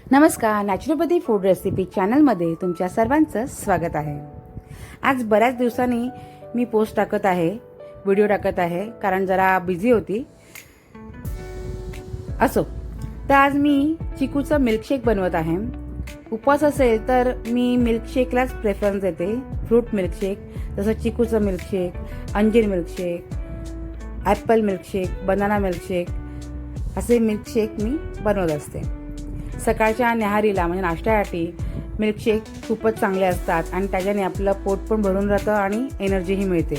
नमस्कार, naturopathy food recipe चॅनलमध्ये तुमच्या सर्वांचं स्वागत आहे. आज बऱ्याच दिवसांनी मी पोस्ट टाकत आहे, व्हिडिओ टाकत आहे, कारण जरा बिझी होती. असो, तर आज मी चिकूचं मिल्कशेक बनवत आहे. उपवास असेल तर मी मिल्कशेकलाच प्रेफरन्स देते. फ्रूट मिल्कशेक जसं चिकूचं मिल्कशेक, अंजीर milkshake, Apple milkshake, banana milkshake असे मिल्कशेक मी बनवत असते. सकाळच्या न्याहारीला म्हणजे नाश्त्यासाठी मिल्कशेक खूपच चांगले असतात आणि त्याच्याने आपलं पोट पण भरून राहतं आणि एनर्जीही मिळते.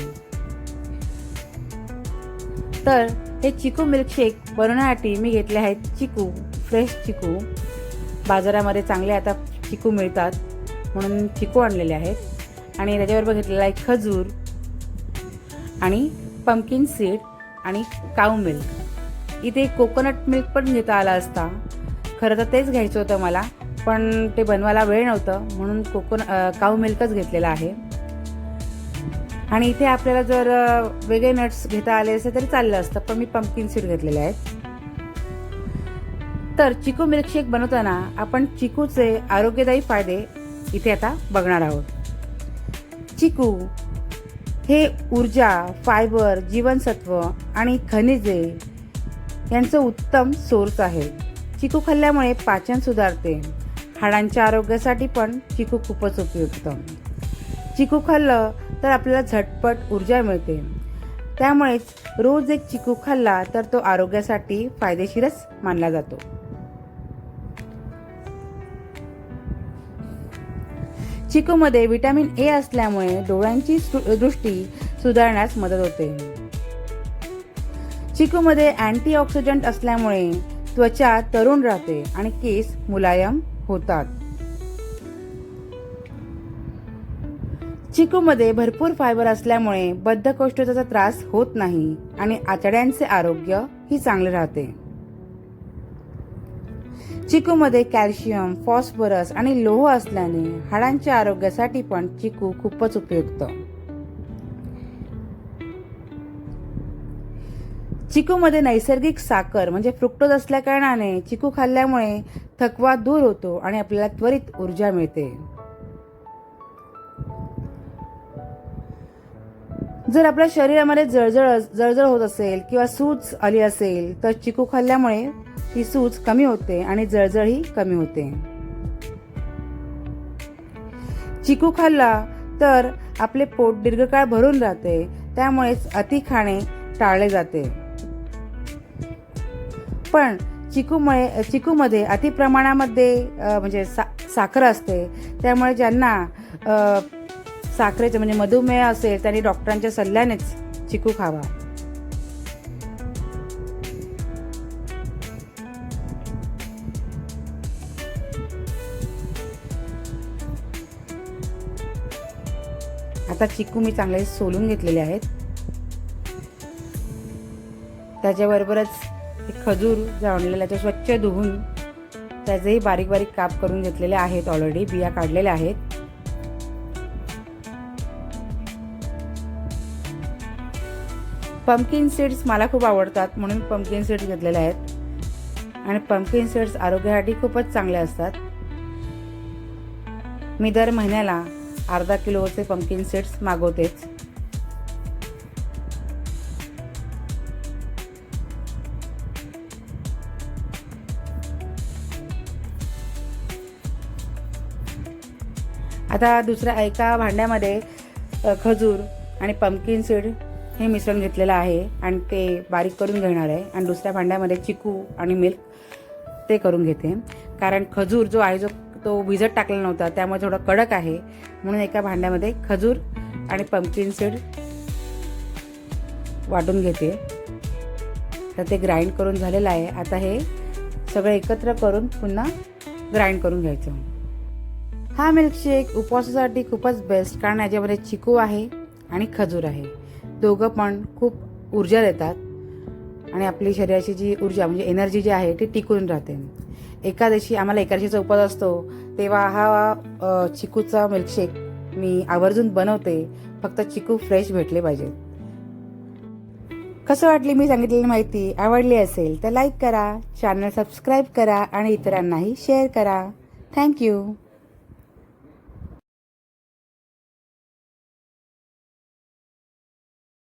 तर हे चिकू मिल्कशेक बनवण्यासाठी मी घेतले आहेत चिकू, फ्रेश चिकू. बाजारामध्ये चांगले आता चिकू मिळतात म्हणून चिकू आणलेले आहेत आणि त्याच्याबरोबर घेतलेला आहे खजूर आणि पंपकिन सीड आणि काऊ मिल्क. इथे कोकोनट मिल्क पण घेता आला असता, खरं तर तेच घ्यायचं होतं मला, पण ते बनवायला वेळ नव्हतं म्हणून काऊ मिल्कच घेतलेला आहे. आणि इथे आपल्याला जर वेगळे नट्स घेता आले असे तरी चाललं असतं, पण मी पंपकिन सीड घेतलेले आहेत. तर चिकू मिल्कशेक बनवताना आपण चिकूचे आरोग्यदायी फायदे इथे आता बघणार आहोत. चिकू हे ऊर्जा, फायबर, जीवनसत्व आणि खनिजे यांचं उत्तम सोर्स आहे. चिकू खाल्ल्यामुळे पाचन सुधारते. हाडांच्या आरोग्यासाठी पण चिकू खूपच उपयुक्त. चिकू खाल्लं तर आपल्याला झटपट ऊर्जा मिळते. त्यामुळेच रोज एक चिकू खाल्ला तर तो आरोग्यासाठी फायदेशीरच मानला जातो. चिकूमध्ये व्हिटॅमिन ए असल्यामुळे डोळ्यांची दृष्टी सुधारण्यास मदत होते. चिकूमध्ये अँटीऑक्सिडंट असल्यामुळे त्वचा तरुण राहते आणि केस मुलायम होतात. चिकूमध्ये भरपूर फायबर असल्यामुळे बद्धकोष्ठतेचा त्रास होत नाही आणि आतड्यांचे आरोग्य ही चांगले राहते. चिकूमध्ये कॅल्शियम, फॉस्फरस आणि लोह असल्याने हाडांच्या आरोग्यासाठी पण चिकू खूपच उपयुक्त. चिकूमध्ये नैसर्गिक साखर म्हणजे फ्रुक्टोज असल्या कारणाने चिकू खाल्ल्यामुळे थकवा दूर होतो आणि आपल्याला त्वरित ऊर्जा मिळते. जर आपल्या शरीरामध्ये जळजळ होत असेल किंवा सूज आली असेल तर चिकू खाल्ल्यामुळे ही सूज कमी होते आणि जळजळही कमी होते. चिकू खाल्ला तर आपले पोट दीर्घकाळ भरून राहते, त्यामुळेच अति खाणे टाळले जाते. पण चिकूमध्ये अति प्रमाणामध्ये म्हणजे साखर असते, त्यामुळे ज्यांना साखरेचं म्हणजे मधुमेह असेल त्यांनी डॉक्टरांच्या सल्ल्यानेच चिकू खावा. आता चिकू मी चांगले सोलून घेतलेले आहेत. त्याच्याबरोबरच खजूर जे आणलेला ते स्वच्छ धुवून त्याचेही बारीक बारीक काप करून घेतलेले आहेत. ऑलरेडी बिया काढलेल्या आहेत. पंपकिन सीड्स मला खूप आवडतात म्हणून पंपकिन सीड्स घेतलेले आहेत आणि पंपकिन सीड्स आरोग्यासाठी खूपच चांगले असतात. मी दर महिन्याला अर्धा किलोचे पंपकिन सीड्स मागवतेच. आता दुसऱ्या एका भांड्यामध्ये खजूर आणि पंपकिन सीड हे मिश्रण घेतलेलं आहे आणि ते बारीक करून घेणार आहे आणि दुसऱ्या भांड्यामध्ये चिकू आणि मिल्क ते करून घेते. कारण खजूर जो आहे तो भिजत टाकलेला नव्हता, त्यामुळे थोडा कडक आहे म्हणून एका भांड्यामध्ये खजूर आणि पंपकिन सीड वाटून घेते. तर ते ग्राइंड करून झालेलं आहे. आता हे सगळं एकत्र करून पुन्हा ग्राइंड करून घ्यायचं. हा मिल्कशेक उपवासासाठी खूपच बेस्ट, कारण याच्यामध्ये चिकू आहे आणि खजूर आहे. दोघं पण खूप ऊर्जा देतात आणि आपली शरीराची जी ऊर्जा म्हणजे एनर्जी जी आहे ती टिकून राहते. आम्हाला एकादशीचा उपवास असतो तेव्हा हा चिकूचा मिल्कशेक मी आवर्जून बनवते. फक्त चिकू फ्रेश भेटले पाहिजे. कसं वाटली मी सांगितलेली माहिती? आवडली असेल तर लाईक करा, चॅनल सबस्क्राईब करा आणि इतरांनाही शेअर करा. थँक्यू.